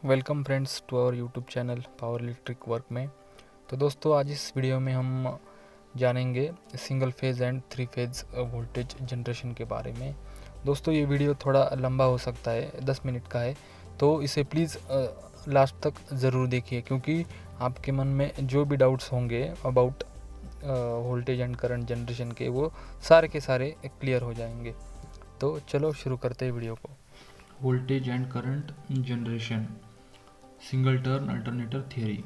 Welcome friends to our YouTube channel power electric work में। तो दोस्तों आज इस वीडियो में हम जानेंगे single phase and three phase voltage generation के बारे में। दोस्तों ये वीडियो थोड़ा लंबा हो सकता है, 10 मिनट का है, तो इसे प्लीज़ लास्ट तक ज़रूर देखिए, क्योंकि आपके मन में जो भी डाउट्स होंगे about voltage and current generation के, वो सारे के सारे क्लियर हो जाएंगे। तो चलो शुरू करते हैं वीडियो को। Voltage and current generation, single turn alternator theory.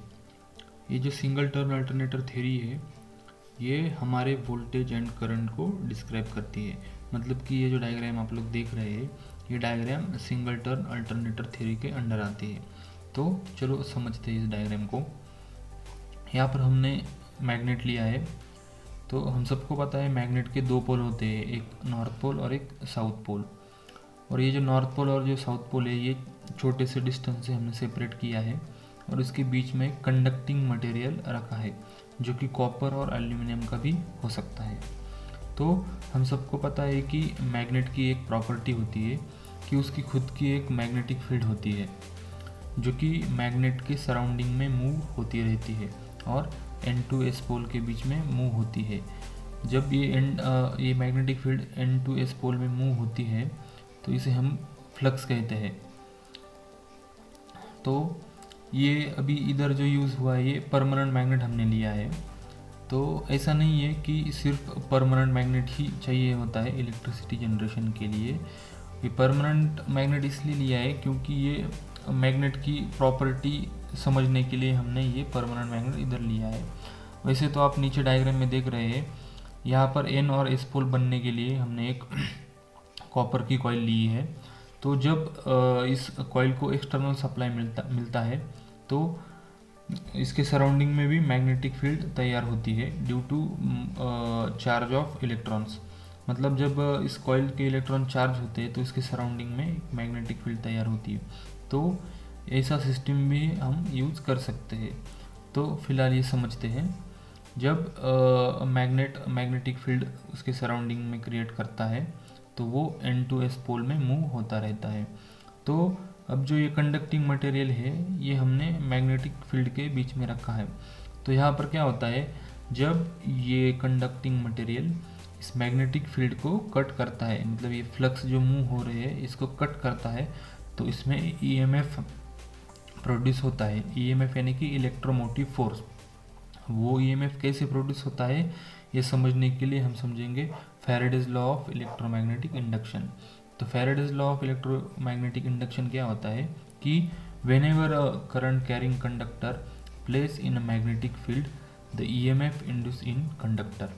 ये जो सिंगल टर्न अल्टरनेटर थ्योरी है, ये हमारे वोल्टेज एंड करंट को डिस्क्राइब करती है। मतलब कि ये जो डायग्राम आप लोग देख रहे हैं, ये diagram single turn alternator theory के अंडर आती है। तो चलो समझते हैं इस डायग्राम को। यहाँ पर हमने मैग्नेट लिया है। तो हम सबको पता है मैग्नेट के दो पोल होते हैं, एक नॉर्थ पोल और एक साउथ पोल। और ये जो नॉर्थ पोल और जो साउथ पोल है, ये छोटे से डिस्टेंस से हमने सेपरेट किया है और इसके बीच में कंडक्टिंग मटेरियल रखा है, जो कि कॉपर और एल्यूमिनियम का भी हो सकता है। तो हम सबको पता है कि मैग्नेट की एक प्रॉपर्टी होती है कि उसकी खुद की एक मैग्नेटिक फील्ड होती है, जो कि मैग्नेट के सराउंडिंग में मूव होती रहती है और N2S पोल के बीच में मूव होती है। जब ये मैग्नेटिक फील्ड N2S पोल में मूव होती है तो इसे हम फ्लक्स कहते हैं। तो ये अभी इधर जो यूज़ हुआ है, ये परमानेंट मैग्नेट हमने लिया है। तो ऐसा नहीं है कि सिर्फ परमानेंट मैग्नेट ही चाहिए होता है इलेक्ट्रिसिटी जनरेशन के लिए। ये परमानेंट मैग्नेट इसलिए लिया है क्योंकि ये मैग्नेट की प्रॉपर्टी समझने के लिए हमने ये परमानेंट मैग्नेट इधर लिया है। वैसे तो आप नीचे डायग्राम में देख रहे हैं, यहाँ पर N और S पोल बनने के लिए हमने एक कॉपर की कॉइल ली है। तो जब इस कॉइल को एक्सटर्नल सप्लाई मिलता है तो इसके सराउंडिंग में भी मैग्नेटिक फील्ड तैयार होती है due to charge of electrons. मतलब जब इस कॉइल के इलेक्ट्रॉन चार्ज होते हैं तो इसके सराउंडिंग में एक मैग्नेटिक फील्ड तैयार होती है। तो ऐसा सिस्टम भी हम यूज़ कर सकते हैं। तो फिलहाल ये समझते हैं, जब मैग्नेटिक फील्ड उसके सराउंडिंग में क्रिएट करता है तो वो N2S पोल में मूव होता रहता है। तो अब जो ये कंडक्टिंग मटेरियल है, ये हमने मैग्नेटिक फील्ड के बीच में रखा है। तो यहाँ पर क्या होता है, जब ये कंडक्टिंग मटेरियल इस मैग्नेटिक फील्ड को कट करता है, मतलब ये फ्लक्स जो मूव हो रहे हैं इसको कट करता है, तो इसमें EMF प्रोड्यूस होता है। EMF यानी कि इलेक्ट्रोमोटिव फोर्स। वो EMF कैसे प्रोड्यूस होता है, ये समझने के लिए हम समझेंगे Faraday's law of electromagnetic induction. तो Faraday's law of electromagnetic induction क्या होता है कि whenever a current carrying conductor placed in a magnetic field the EMF induce in conductor.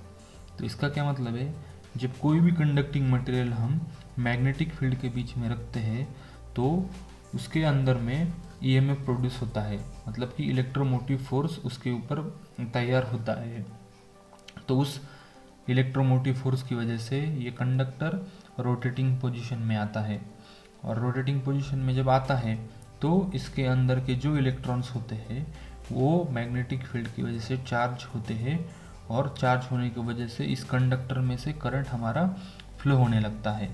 तो इसका क्या मतलब है, जब कोई भी कंडक्टिंग मटेरियल हम मैग्नेटिक फील्ड के बीच में रखते हैं तो उसके अंदर में EMF प्रोड्यूस होता है, मतलब कि इलेक्ट्रोमोटिव फोर्स उसके ऊपर तैयार होता है। तो उस इलेक्ट्रोमोटिव फोर्स की वजह से ये कंडक्टर रोटेटिंग पोजीशन में आता है, और रोटेटिंग पोजीशन में जब आता है तो इसके अंदर के जो इलेक्ट्रॉन्स होते हैं वो मैग्नेटिक फील्ड की वजह से चार्ज होते हैं, और चार्ज होने की वजह से इस कंडक्टर में से करंट हमारा फ्लो होने लगता है।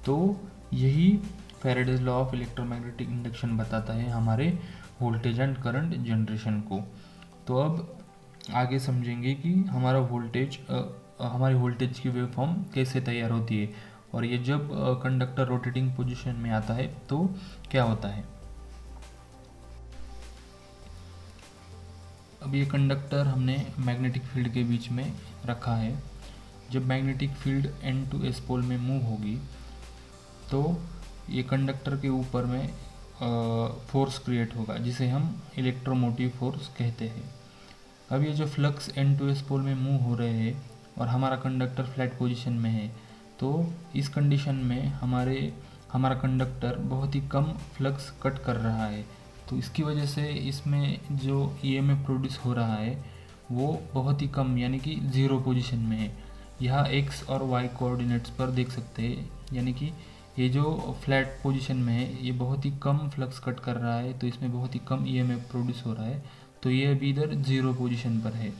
तो यही Faraday's law of electromagnetic induction बताता है हमारे वोल्टेज एंड करंट जनरेशन को। तो अब आगे समझेंगे कि हमारी वोल्टेज की वेव फॉर्म कैसे तैयार होती है, और ये जब कंडक्टर रोटेटिंग पोजीशन में आता है तो क्या होता है। अब ये कंडक्टर हमने मैग्नेटिक फील्ड के बीच में रखा है। जब मैग्नेटिक फील्ड N2S पोल में मूव होगी तो ये कंडक्टर के ऊपर में फोर्स क्रिएट होगा, जिसे हम इलेक्ट्रोमोटिव फोर्स कहते हैं। अब ये जो फ्लक्स N2S पोल में मूव हो रहे हैं और हमारा कंडक्टर फ्लैट पोजीशन में है, तो इस कंडीशन में हमारा कंडक्टर बहुत ही कम फ्लक्स कट कर रहा है। तो इसकी वजह से इसमें जो EMF प्रोड्यूस हो रहा है वो बहुत ही कम, यानी कि ज़ीरो पोजीशन में है। यहाँ X और Y कोऑर्डिनेट्स पर देख सकते हैं, यानी कि ये जो फ्लैट पोजीशन में है ये बहुत ही कम फ्लक्स कट कर रहा है, तो इसमें बहुत ही कम EMF प्रोड्यूस हो रहा है। तो ये अभी इधर ज़ीरो पोजीशन पर है।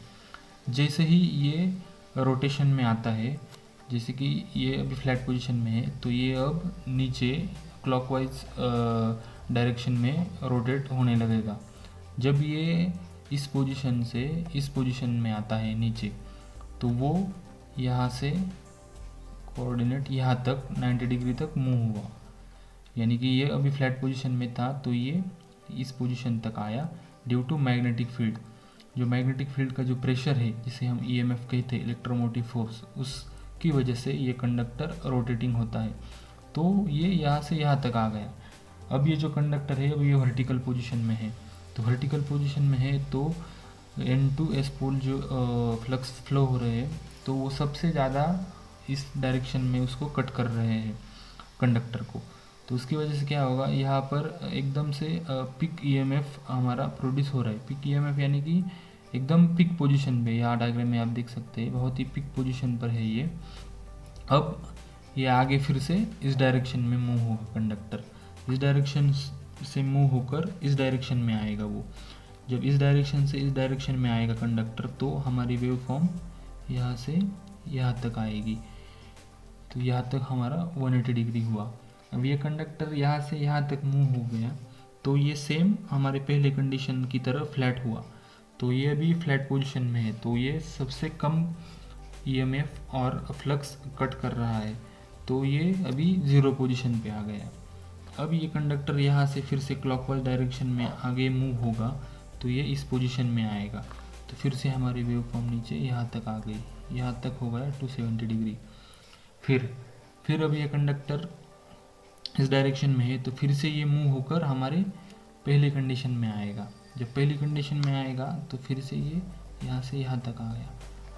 जैसे ही ये रोटेशन में आता है, जैसे कि ये अभी फ्लैट पोजीशन में है, तो ये अब नीचे क्लॉकवाइज डायरेक्शन में रोटेट होने लगेगा। जब ये इस पोजीशन से इस पोजीशन में आता है नीचे, तो वो यहाँ से कोऑर्डिनेट यहाँ तक 90 डिग्री तक मूव हुआ, यानी कि ये अभी फ्लैट पोजीशन में था तो ये इस पोजीशन तक आया ड्यू टू मैग्नेटिक फील्ड। जो मैग्नेटिक फील्ड का जो प्रेशर है, जिसे हम ईएमएफ कहते हैं, इलेक्ट्रोमोटिव फोर्स, उसकी वजह से ये कंडक्टर रोटेटिंग होता है। तो ये यहाँ से यहाँ तक आ गया। अब ये जो कंडक्टर है अब ये वर्टिकल पोजीशन में है, तो वर्टिकल पोजीशन में है तो N2S पोल जो फ्लक्स फ्लो हो रहे हैं तो वो सबसे ज़्यादा इस डायरेक्शन में उसको कट कर रहे हैं कंडक्टर को। तो उसकी वजह से क्या होगा, यहाँ पर एकदम से पिक ईएमएफ हमारा प्रोड्यूस हो रहा है। पिक ईएमएफ यानी कि एकदम पिक पोजीशन पे, यहाँ डायग्राम में आप देख सकते हैं बहुत ही पिक पोजीशन पर है ये। अब ये आगे फिर से इस डायरेक्शन में मूव होगा कंडक्टर, इस डायरेक्शन से मूव होकर इस डायरेक्शन में आएगा वो। जब इस डायरेक्शन से इस डायरेक्शन में आएगा कंडक्टर तो हमारी वेव फॉर्म यहाँ से यहाँ तक आएगी। तो यहाँ तक हमारा 180 डिग्री हुआ। अब ये कंडक्टर यहाँ से यहाँ तक मूव हो गया तो ये सेम हमारे पहले कंडीशन की तरह फ्लैट हुआ। तो ये अभी फ्लैट पोजीशन में है, तो ये सबसे कम ईएमएफ और फ्लक्स कट कर रहा है, तो ये अभी ज़ीरो पोजीशन पे आ गया। अब ये कंडक्टर यहाँ से फिर से क्लॉकवाइज डायरेक्शन में आगे मूव होगा तो ये इस पोजीशन में आएगा। तो फिर से हमारी वेव फॉर्म नीचे यहाँ तक आ गई, यहाँ तक हो गया 270 डिग्री। फिर अब ये कंडक्टर इस डायरेक्शन में है तो फिर से ये मूव होकर हमारे पहले कंडीशन में आएगा। जब पहली कंडीशन में आएगा तो फिर से ये यहाँ से यहाँ तक आ गया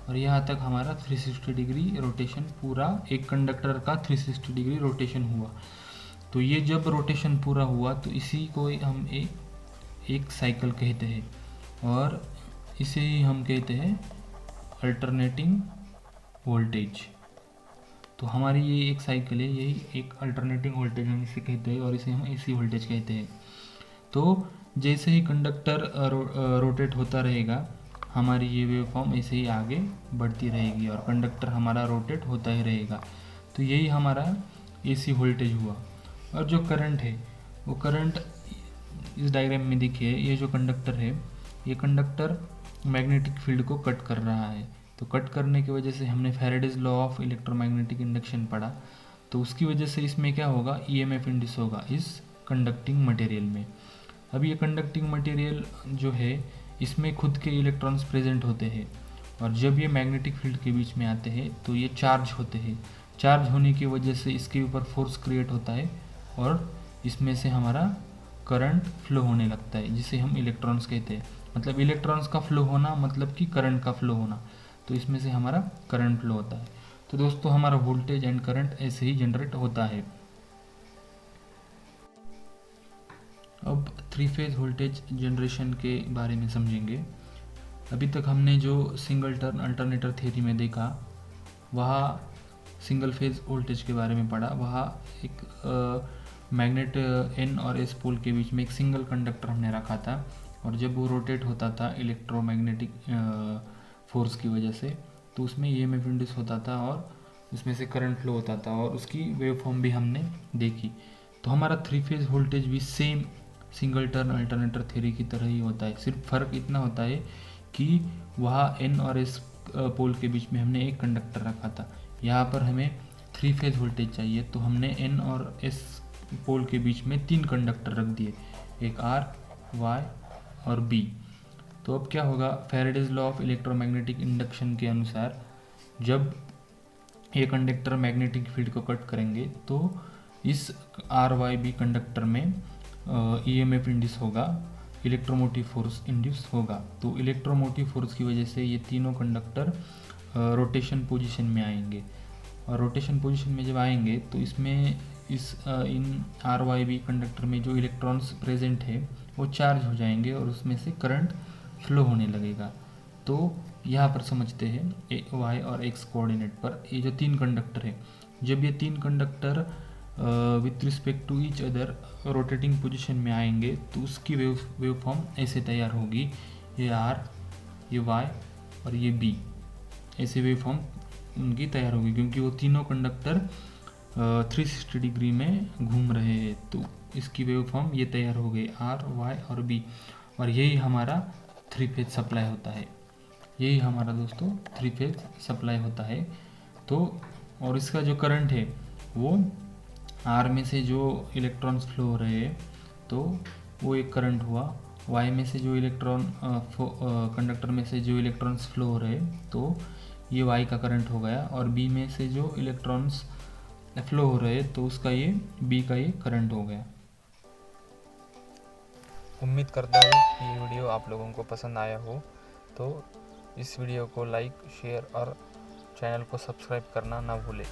और यहाँ तक हमारा 360 डिग्री रोटेशन, पूरा एक कंडक्टर का 360 डिग्री रोटेशन हुआ। तो ये जब रोटेशन पूरा हुआ तो इसी को हम एक साइकिल कहते हैं और इसे ही हम कहते हैं अल्टरनेटिंग वोल्टेज। तो हमारी ये एक साइकिल है, यही एक अल्टरनेटिंग वोल्टेज हम इसे कहते हैं और इसे हम एसी वोल्टेज कहते हैं। तो जैसे ही कंडक्टर रोटेट होता रहेगा हमारी ये वेव फॉर्म ऐसे ही आगे बढ़ती रहेगी और कंडक्टर हमारा रोटेट होता ही रहेगा। तो यही हमारा एसी वोल्टेज हुआ। और जो करंट है वो करंट इस डायग्राम में देखिए, ये जो कंडक्टर है ये कंडक्टर मैग्नेटिक फील्ड को कट कर रहा है। तो कट करने की वजह से हमने Faraday's law of electromagnetic induction पढ़ा, तो उसकी वजह से इसमें क्या होगा, ईएमएफ इंड्यूस होगा इस कंडक्टिंग मटेरियल में। अब ये कंडक्टिंग मटेरियल जो है इसमें खुद के इलेक्ट्रॉन्स प्रेजेंट होते हैं और जब ये मैग्नेटिक फील्ड के बीच में आते हैं तो ये चार्ज होते हैं। चार्ज होने की वजह से इसके ऊपर फोर्स क्रिएट होता है और इसमें से हमारा करंट फ्लो होने लगता है, जिसे हम इलेक्ट्रॉन्स कहते हैं। मतलब इलेक्ट्रॉन्स का फ्लो होना मतलब कि करंट का फ्लो होना, तो इसमें से हमारा करंट फ्लो होता है। तो दोस्तों हमारा वोल्टेज एंड करंट ऐसे ही जनरेट होता है। अब 3 फेज वोल्टेज जनरेशन के बारे में समझेंगे। अभी तक हमने जो सिंगल टर्न अल्टरनेटर थ्योरी में देखा, वहाँ सिंगल फेज वोल्टेज के बारे में पढ़ा। वहाँ एक मैग्नेट एन और एस पोल के बीच में एक सिंगल कंडक्टर हमने रखा था और जब वो रोटेट होता था इलेक्ट्रोमैग्नेटिक फोर्स की वजह से तो उसमें ईएमएफ इंड्यूस होता था और उसमें से करंट फ्लो होता था और उसकी वेव फॉर्म भी हमने देखी। तो हमारा 3 फेज वोल्टेज भी same single turn alternator theory की तरह ही होता है। सिर्फ फ़र्क इतना होता है कि वहाँ एन और एस पोल के बीच में हमने एक कंडक्टर रखा था, यहाँ पर हमें 3 फेज वोल्टेज चाहिए तो हमने एन और एस पोल के बीच में 3 कंडक्टर रख दिए, एक आर, वाई और बी। तो अब क्या होगा, Faraday's law of electromagnetic induction के अनुसार जब ये कंडक्टर मैग्नेटिक फील्ड को कट करेंगे तो इस आर वाई बी कंडक्टर में ईएमएफ इंड्यूस होगा, इलेक्ट्रोमोटिव फोर्स इंड्यूस होगा। तो इलेक्ट्रोमोटिव फोर्स की वजह से ये तीनों कंडक्टर रोटेशन पोजीशन में आएंगे और रोटेशन पोजीशन में जब आएंगे तो इसमें इन आर वाई बी कंडक्टर में जो इलेक्ट्रॉन्स प्रेजेंट है वो चार्ज हो जाएंगे और उसमें से करंट फ्लो होने लगेगा। तो यहाँ पर समझते हैं वाई और एक्स कोऑर्डिनेट पर ये जो 3 कंडक्टर है, जब ये 3 conductor with respect to each other rotating position में आएंगे तो उसकी वेव फॉर्म ऐसे तैयार होगी, ये आर, ये वाई और ये बी, ऐसे वेव फॉर्म उनकी तैयार होगी क्योंकि वो तीनों कंडक्टर 360 डिग्री में घूम रहे हैं। तो इसकी वेव फॉर्म ये तैयार हो गई आर वाई और बी, और यही हमारा 3 फेज सप्लाई होता है। यही हमारा दोस्तों 3 फेज सप्लाई होता है। तो और इसका जो करंट है वो आर में से जो इलेक्ट्रॉन्स फ्लो हो रहे हैं तो वो एक करंट हुआ, वाई में से जो इलेक्ट्रॉन कंडक्टर में से जो इलेक्ट्रॉन्स फ्लो हो रहे हैं तो ये वाई का करंट हो गया, और बी में से जो इलेक्ट्रॉन्स फ्लो हो रहे हैं तो उसका ये बी का ये करंट हो गया। उम्मीद करता हूँ कि ये वीडियो आप लोगों को पसंद आया हो, तो इस वीडियो को लाइक, शेयर और चैनल को सब्सक्राइब करना ना भूलें।